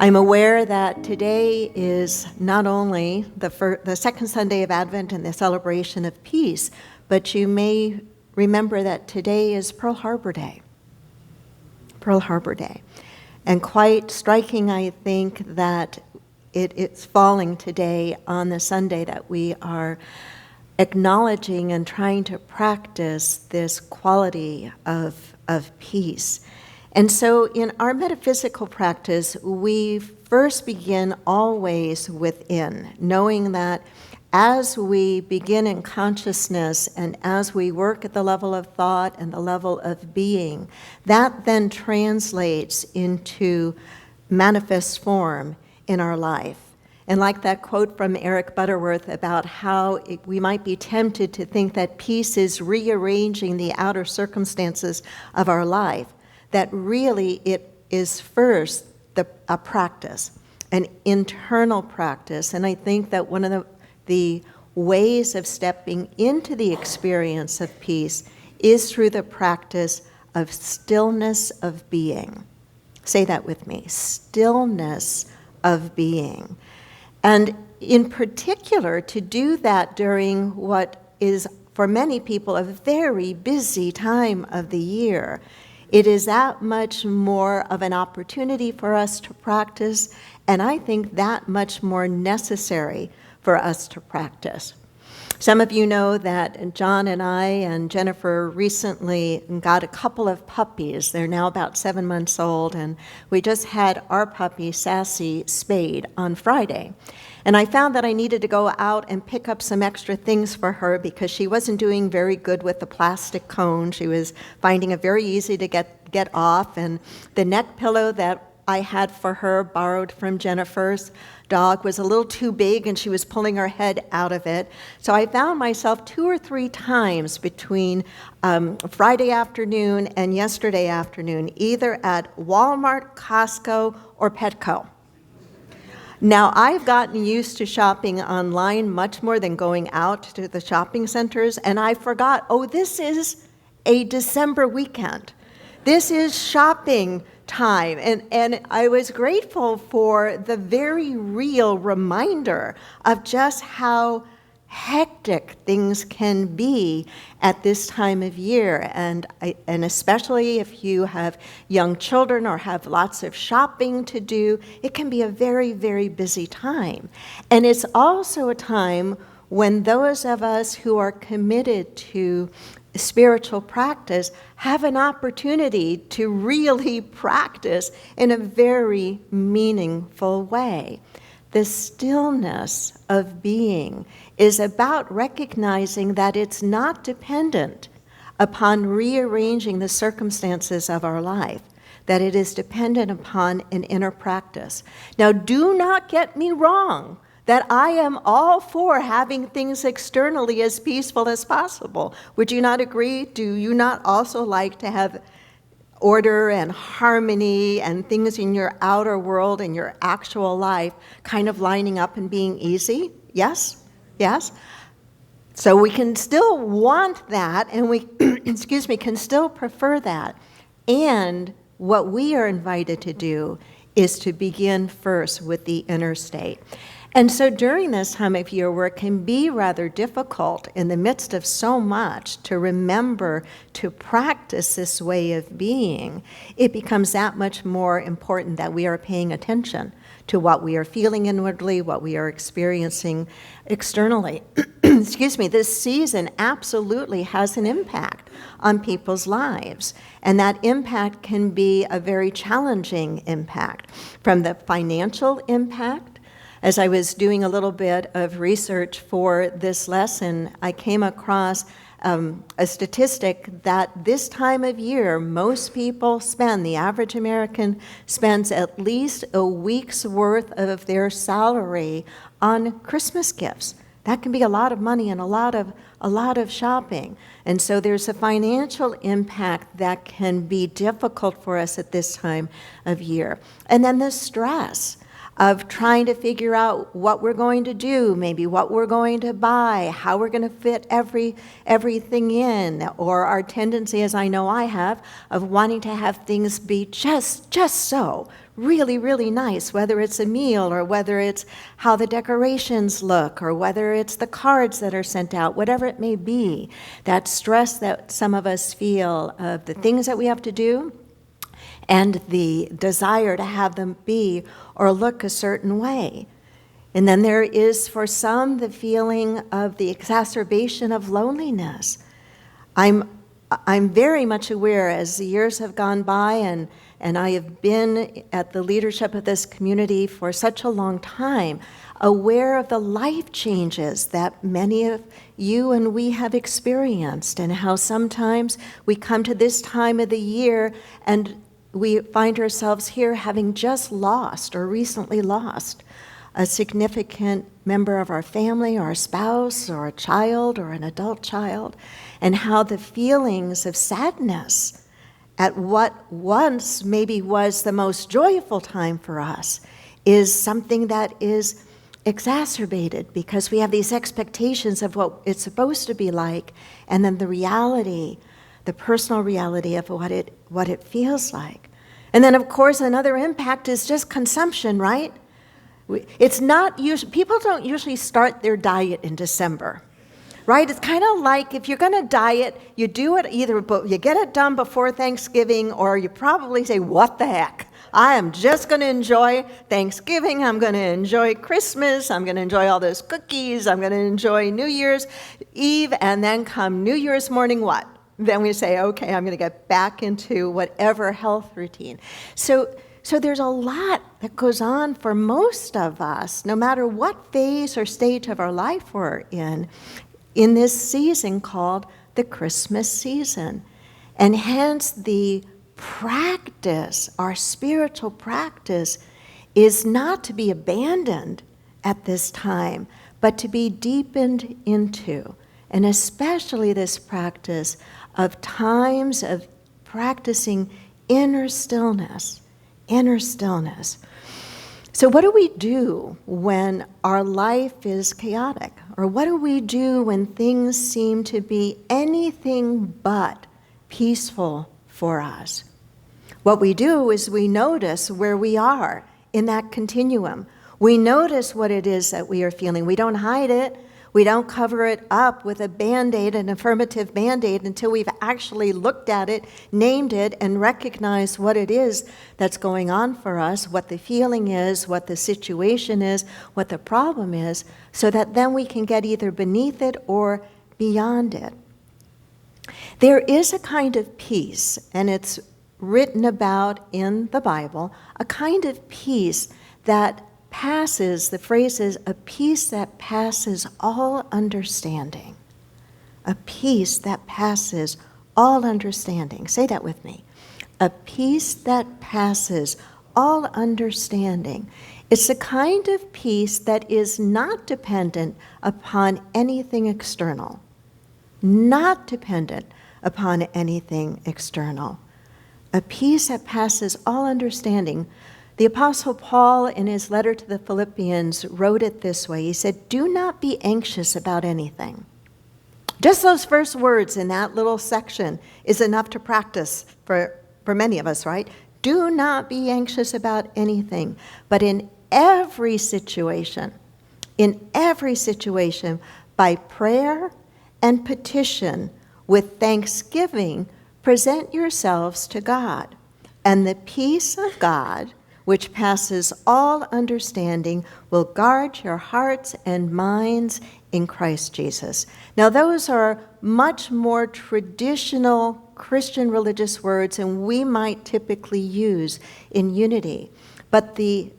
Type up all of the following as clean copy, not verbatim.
I'm aware that today is not only the second Sunday of Advent and the celebration of peace, but you may remember that today is Pearl Harbor Day. Pearl Harbor Day. And quite striking, I think, that it's falling today on the Sunday that we are acknowledging and trying to practice this quality of peace. And so in our metaphysical practice, we first begin always within, knowing that as we begin in consciousness and as we work at the level of thought and the level of being, that then translates into manifest form in our life. And like that quote from Eric Butterworth about how we might be tempted to think that peace is rearranging the outer circumstances of our life, that really it is first a practice, an internal practice. And I think that one of the ways of stepping into the experience of peace is through the practice of stillness of being. Say that with me, stillness of being. And in particular, to do that during what is, for many people, a very busy time of the year, it is that much more of an opportunity for us to practice, and I think that much more necessary for us to practice. Some of you know that John and I and Jennifer recently got a couple of puppies. They're now about 7 months old, and we just had our puppy, Sassy, spayed on Friday. And I found that I needed to go out and pick up some extra things for her because she wasn't doing very good with the plastic cone. She was finding it very easy to get off, and the neck pillow that I had for her, borrowed from Jennifer's dog, was a little too big and she was pulling her head out of it. So I found myself 2 or 3 times between Friday afternoon and yesterday afternoon, either at Walmart, Costco, or Petco. Now, I've gotten used to shopping online much more than going out to the shopping centers, and I forgot, this is a December weekend. This is shopping time, and I was grateful for the very real reminder of just how hectic things can be at this time of year, and especially if you have young children or have lots of shopping to do, it can be a very, very busy time. And it's also a time when those of us who are committed to spiritual practice have an opportunity to really practice in a very meaningful way. The stillness of being is about recognizing that it's not dependent upon rearranging the circumstances of our life, that it is dependent upon an inner practice. Now, do not get me wrong, that I am all for having things externally as peaceful as possible. Would you not agree? Do you not also like to have order and harmony and things in your outer world and your actual life kind of lining up and being easy? Yes? Yes? So we can still want that, and we, can still prefer that. And what we are invited to do is to begin first with the inner state. And so during this time of year where it can be rather difficult in the midst of so much to remember to practice this way of being, it becomes that much more important that we are paying attention to what we are feeling inwardly, what we are experiencing externally. This season absolutely has an impact on people's lives, and that impact can be a very challenging impact, from the financial impact. As I was doing a little bit of research for this lesson, I came across a statistic that this time of year, most people spend, the average American spends at least a week's worth of their salary on Christmas gifts. That can be a lot of money and a lot of shopping. And so there's a financial impact that can be difficult for us at this time of year. And then the stress of trying to figure out what we're going to do, maybe what we're going to buy, how we're going to fit everything in, or our tendency, as I know I have, of wanting to have things be just so, really, really nice, whether it's a meal or whether it's how the decorations look or whether it's the cards that are sent out, whatever it may be, that stress that some of us feel of the things that we have to do and the desire to have them be or look a certain way. And then there is, for some, the feeling of the exacerbation of loneliness. I'm very much aware, as the years have gone by, and I have been at the leadership of this community for such a long time, aware of the life changes that many of you and we have experienced, and how sometimes we come to this time of the year and we find ourselves here having just lost or recently lost a significant member of our family, or a spouse, or a child, or an adult child, and how the feelings of sadness at what once maybe was the most joyful time for us is something that is exacerbated because we have these expectations of what it's supposed to be like, and then the reality, the personal reality of what it feels like. And then, of course, another impact is just consumption, right? It's not usually, people don't usually start their diet in December, right? It's kind of like if you're going to diet, you do it either, you get it done before Thanksgiving, or you probably say, what the heck? I am just going to enjoy Thanksgiving. I'm going to enjoy Christmas. I'm going to enjoy all those cookies. I'm going to enjoy New Year's Eve. And then come New Year's morning, what? Then we say, okay, I'm going to get back into whatever health routine. So there's a lot that goes on for most of us, no matter what phase or stage of our life we're in this season called the Christmas season. And hence the practice, our spiritual practice, is not to be abandoned at this time, but to be deepened into. And especially this practice of times of practicing inner stillness. Inner stillness. So what do we do when our life is chaotic? Or what do we do when things seem to be anything but peaceful for us? What we do is we notice where we are in that continuum. We notice what it is that we are feeling. We don't hide it. We don't cover it up with a Band-Aid, an affirmative Band-Aid, until we've actually looked at it, named it, and recognized what it is that's going on for us, what the feeling is, what the situation is, what the problem is, so that then we can get either beneath it or beyond it. There is a kind of peace, and it's written about in the Bible, a kind of peace that passes, the phrase is, a peace that passes all understanding. A peace that passes all understanding. Say that with me. A peace that passes all understanding. It's a kind of peace that is not dependent upon anything external. Not dependent upon anything external. A peace that passes all understanding. The Apostle Paul, in his letter to the Philippians, wrote it this way. He said, "Do not be anxious about anything." Just those first words in that little section is enough to practice for many of us, right? Do not be anxious about anything, but in every situation, by prayer and petition, with thanksgiving, present yourselves to God, and the peace of God, which passes all understanding, will guard your hearts and minds in Christ Jesus. Now, those are much more traditional Christian religious words than we might typically use in unity. But the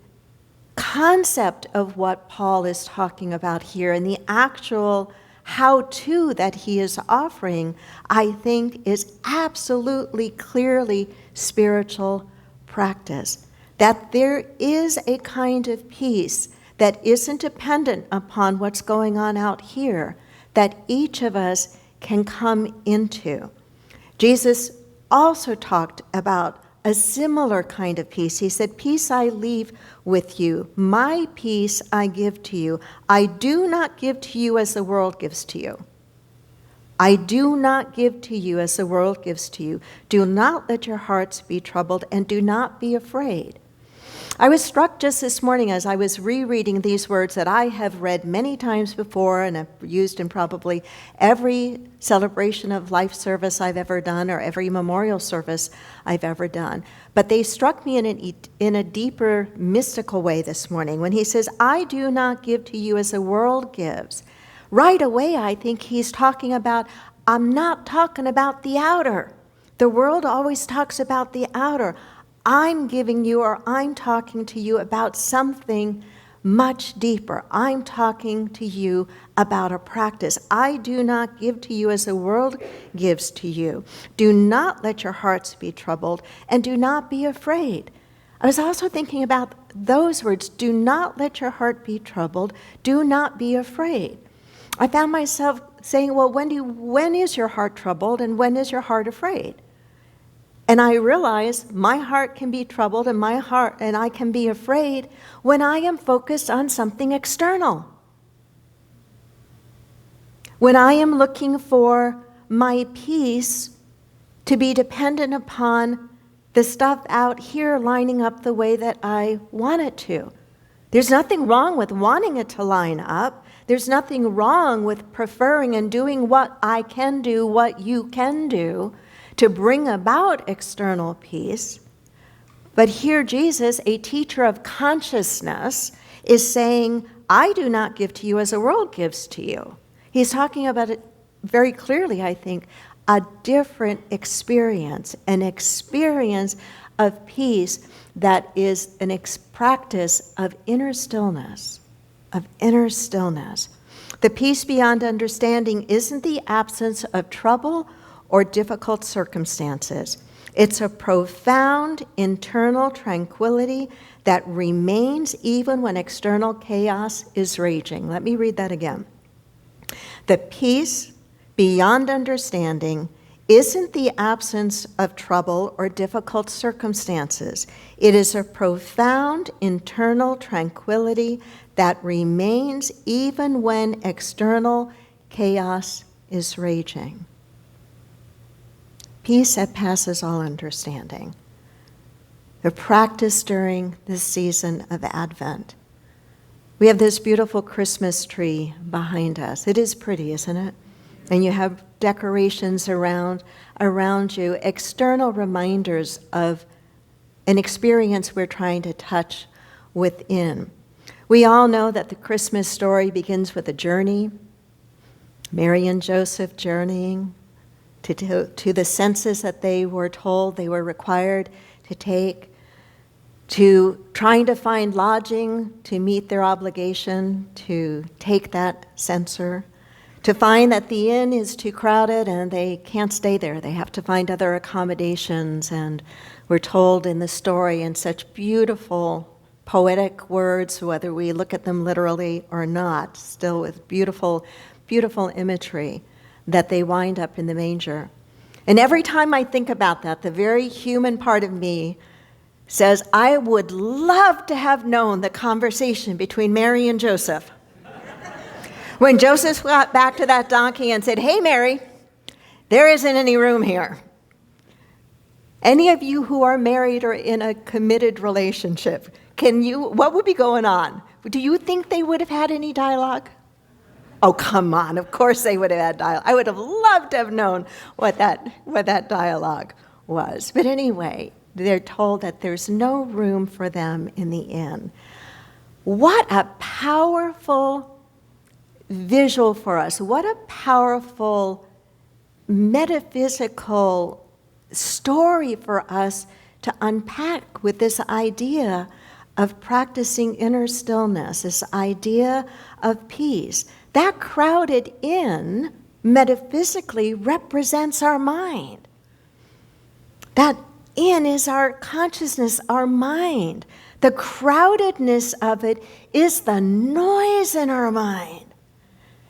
concept of what Paul is talking about here and the actual how-to that he is offering, I think, is absolutely clearly spiritual practice. That there is a kind of peace that isn't dependent upon what's going on out here, that each of us can come into. Jesus also talked about a similar kind of peace. He said, "Peace I leave with you. My peace I give to you. I do not give to you as the world gives to you. I do not give to you as the world gives to you. Do not let your hearts be troubled, and do not be afraid." I was struck just this morning as I was rereading these words that I have read many times before and have used in probably every celebration of life service I've ever done or every memorial service I've ever done. But they struck me in a deeper mystical way this morning when he says, "I do not give to you as the world gives." Right away, I think he's talking about, I'm not talking about the outer. The world always talks about the outer. I'm giving you, or I'm talking to you about something much deeper. I'm talking to you about a practice. I do not give to you as the world gives to you. Do not let your hearts be troubled, and do not be afraid. I was also thinking about those words, do not let your heart be troubled, do not be afraid. I found myself saying, well, Wendy, when is your heart troubled and when is your heart afraid? And I realize my heart can be troubled and I can be afraid when I am focused on something external. When I am looking for my peace to be dependent upon the stuff out here lining up the way that I want it to. There's nothing wrong with wanting it to line up. There's nothing wrong with preferring and doing what I can do, what you can do, to bring about external peace. But here Jesus, a teacher of consciousness, is saying, I do not give to you as the world gives to you. He's talking about it very clearly, I think, a different experience, an experience of peace that is a practice of inner stillness, The peace beyond understanding isn't the absence of trouble or difficult circumstances. It's a profound internal tranquility that remains even when external chaos is raging. Let me read that again. The peace beyond understanding isn't the absence of trouble or difficult circumstances. It is a profound internal tranquility that remains even when external chaos is raging. Peace that passes all understanding. The practice during this season of Advent. We have this beautiful Christmas tree behind us. It is pretty, isn't it? And you have decorations around you, external reminders of an experience we're trying to touch within. We all know that the Christmas story begins with a journey. Mary and Joseph journeying to the census that they were told they were required to take, to trying to find lodging to meet their obligation to take that census, to find that the inn is too crowded and they can't stay there. They have to find other accommodations, and we're told in the story in such beautiful poetic words, whether we look at them literally or not, still with beautiful, beautiful imagery, that they wind up in the manger. And every time I think about that, the very human part of me says, I would love to have known the conversation between Mary and Joseph. When Joseph got back to that donkey and said, hey, Mary, there isn't any room here. Any of you who are married or in a committed relationship, what would be going on? Do you think they would have had any dialogue? Oh, come on. Of course they would have had dialogue. I would have loved to have known what that dialogue was. But anyway, they're told that there's no room for them in the inn. What a powerful visual for us. What a powerful metaphysical story for us to unpack with this idea of practicing inner stillness, this idea of peace. That crowded inn metaphysically represents our mind. That inn is our consciousness, our mind. The crowdedness of it is the noise in our mind.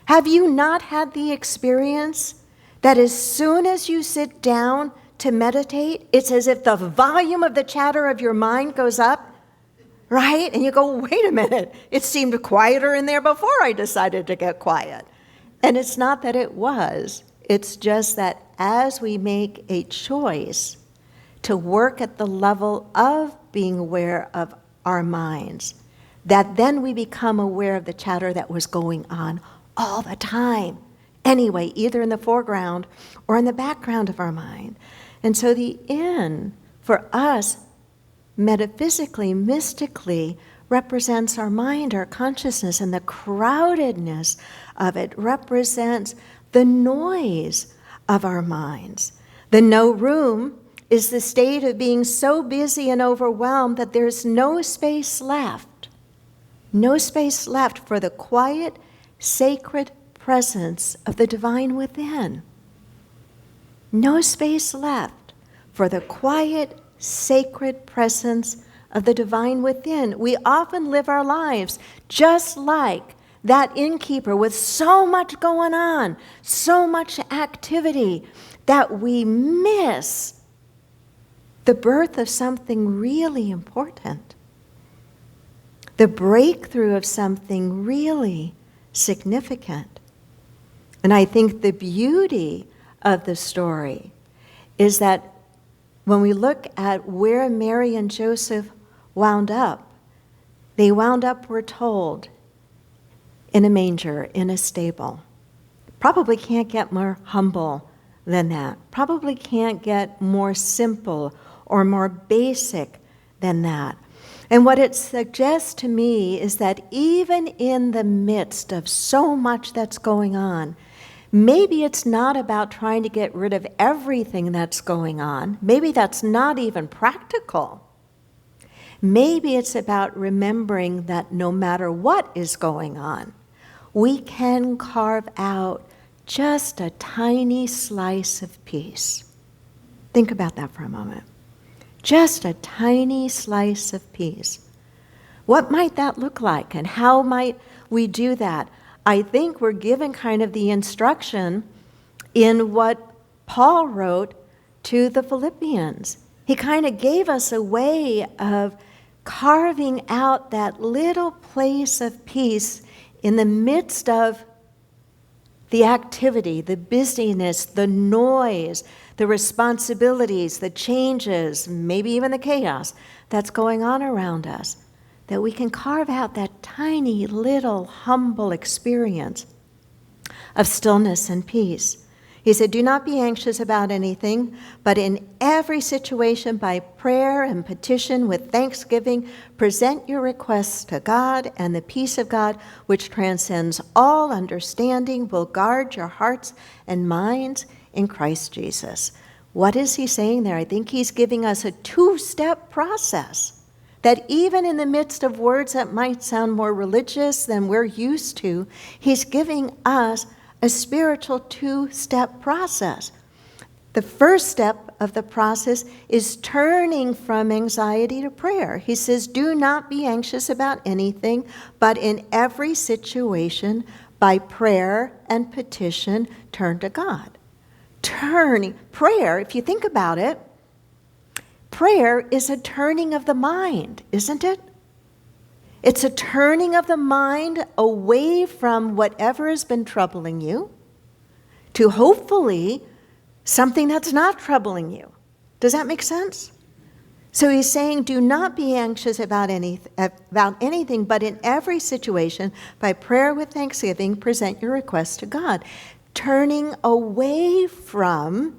Have you not had the experience that as soon as you sit down to meditate, it's as if the volume of the chatter of your mind goes up, right? And you go, wait a minute, it seemed quieter in there before I decided to get quiet. And it's not that it was, it's just that as we make a choice to work at the level of being aware of our minds, that then we become aware of the chatter that was going on all the time. Anyway, either in the foreground or in the background of our mind. And so the in, for us, metaphysically, mystically, represents our mind, our consciousness, and the crowdedness of it represents the noise of our minds. The no room is the state of being so busy and overwhelmed that there's no space left. No space left for the quiet, sacred presence of the divine within. No space left for the quiet, sacred presence of the divine within. We often live our lives just like that innkeeper with so much going on, so much activity, that we miss the birth of something really important, the breakthrough of something really significant. And I think the beauty of the story is that when we look at where Mary and Joseph wound up, they wound up, we're told, in a manger, in a stable. Probably can't get more humble than that. Probably can't get more simple or more basic than that. And what it suggests to me is that even in the midst of so much that's going on, maybe it's not about trying to get rid of everything that's going on. Maybe that's not even practical. Maybe it's about remembering that no matter what is going on, we can carve out just a tiny slice of peace. Think about that for a moment. Just a tiny slice of peace. What might that look like, and how might we do that? I think we're given kind of the instruction in what Paul wrote to the Philippians. He kind of gave us a way of carving out that little place of peace in the midst of the activity, the busyness, the noise, the responsibilities, the changes, maybe even the chaos that's going on around us, that we can carve out that tiny little humble experience of stillness and peace. He said, do not be anxious about anything, but in every situation by prayer and petition with thanksgiving, present your requests to God, and the peace of God, which transcends all understanding, will guard your hearts and minds in Christ Jesus. What is he saying there? I think he's giving us a two-step process that even in the midst of words that might sound more religious than we're used to, he's giving us a spiritual two-step process. The first step of the process is turning from anxiety to prayer. He says, do not be anxious about anything, but in every situation, by prayer and petition, turn to God. Prayer, if you think about it, prayer is a turning of the mind, isn't it? It's a turning of the mind away from whatever has been troubling you to hopefully something that's not troubling you. Does that make sense? So he's saying, do not be anxious about anything, but in every situation, by prayer with thanksgiving, present your requests to God. Turning away from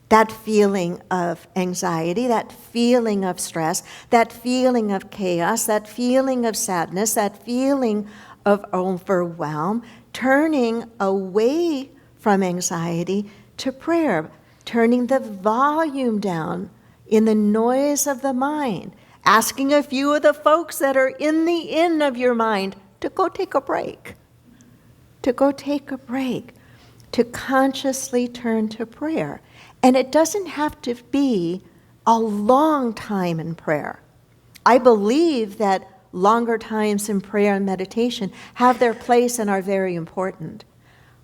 that feeling of anxiety, that feeling of stress, that feeling of chaos, that feeling of sadness, that feeling of overwhelm, turning away from anxiety to prayer, turning the volume down in the noise of the mind, asking a few of the folks that are in the inn of your mind to go take a break, to consciously turn to prayer. And it doesn't have to be a long time in prayer. I believe that longer times in prayer and meditation have their place and are very important.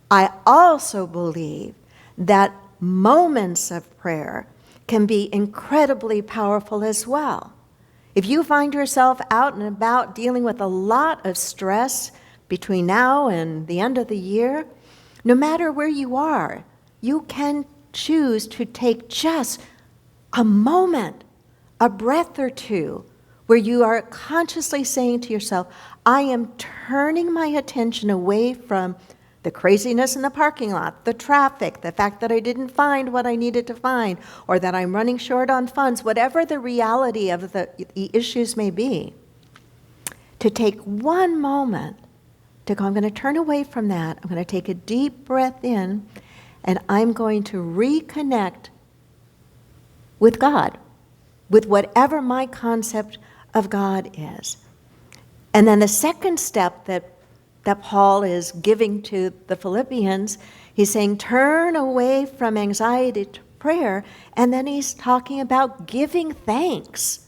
I also believe that moments of prayer can be incredibly powerful as well. If you find yourself out and about dealing with a lot of stress between now and the end of the year, no matter where you are, you can choose to take just a moment, a breath or two, where you are consciously saying to yourself, I am turning my attention away from the craziness in the parking lot, the traffic, the fact that I didn't find what I needed to find, or that I'm running short on funds, whatever the reality of the issues may be, to take one moment to go, I'm going to turn away from that, I'm going to take a deep breath in, and I'm going to reconnect with God, with whatever my concept of God is. And then the second step that Paul is giving to the Philippians, he's saying, turn away from anxiety to prayer, and then he's talking about giving thanks.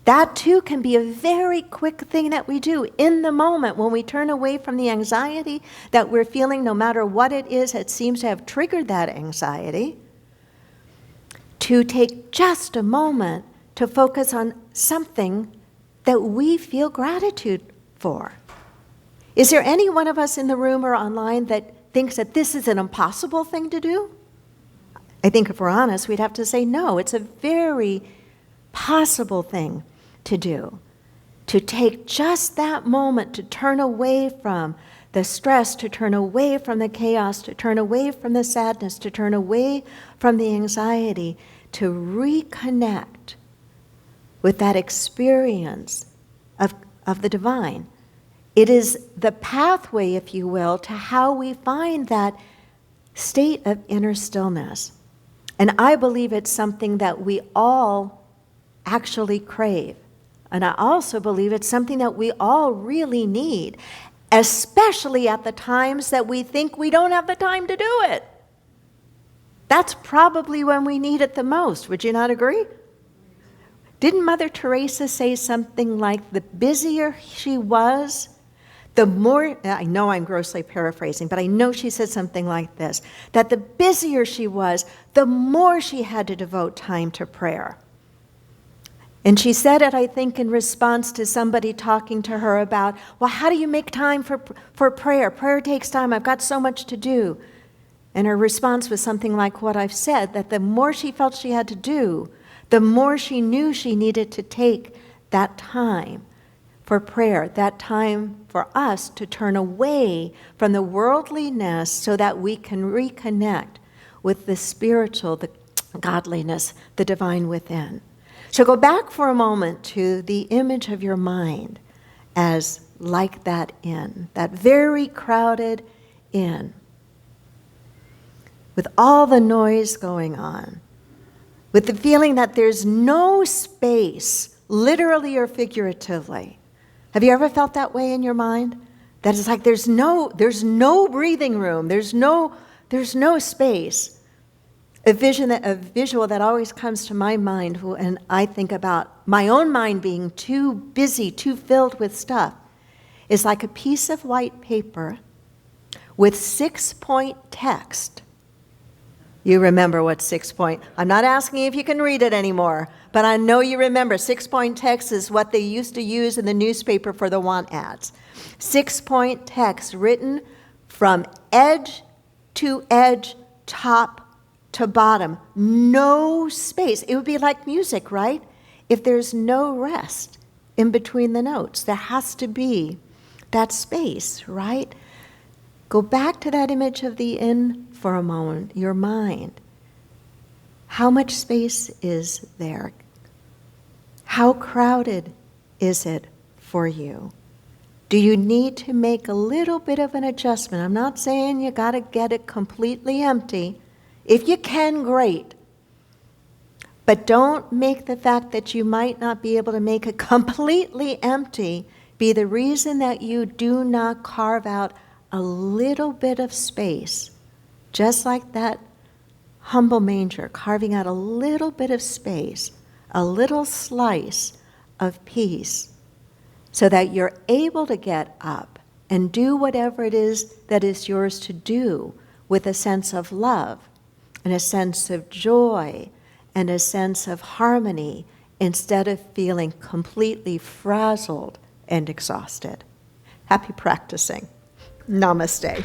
That too can be a very quick thing that we do in the moment when we turn away from the anxiety that we're feeling, no matter what it is that seems to have triggered that anxiety, to take just a moment to focus on something that we feel gratitude for. Is there any one of us in the room or online that thinks that this is an impossible thing to do? I think if we're honest, we'd have to say no. It's a very possible thing to do. To take just that moment to turn away from the stress, to turn away from the chaos, to turn away from the sadness, to turn away from the anxiety, to reconnect with that experience of the divine. It is the pathway, if you will, to how we find that state of inner stillness. And I believe it's something that we all actually crave. And I also believe it's something that we all really need, especially at the times that we think we don't have the time to do it. That's probably when we need it the most. Would you not agree? Didn't Mother Teresa say something like, the busier she was, the more, I know I'm grossly paraphrasing, but I know she said something like this, that the busier she was, the more she had to devote time to prayer. And she said it, I think, in response to somebody talking to her about, well, how do you make time for prayer? Prayer takes time. I've got so much to do. And her response was something like what I've said, that the more she felt she had to do, the more she knew she needed to take that time for prayer, that time for us to turn away from the worldliness so that we can reconnect with the spiritual, the godliness, the divine within. So go back for a moment to the image of your mind as like that inn, that very crowded inn, with all the noise going on, with the feeling that there's no space, literally or figuratively. Have you ever felt that way in your mind? That it's like there's no breathing room, there's no space. A visual that always comes to my mind when I think about my own mind being too busy, too filled with stuff, is like a piece of white paper with 6-point text. You remember what 6-point, I'm not asking if you can read it anymore, but I know you remember 6-point text is what they used to use in the newspaper for the want ads. 6-point text written from edge to edge, top to bottom. No space. It would be like music, right? If there's no rest in between the notes, there has to be that space, right? Go back to that image of the inn for a moment, your mind. How much space is there? How crowded is it for you? Do you need to make a little bit of an adjustment? I'm not saying you got to get it completely empty. If you can, great. But don't make the fact that you might not be able to make it completely empty be the reason that you do not carve out a little bit of space, just like that humble manger, carving out a little bit of space, a little slice of peace, so that you're able to get up and do whatever it is that is yours to do with a sense of love and a sense of joy and a sense of harmony instead of feeling completely frazzled and exhausted. Happy practicing. Namaste.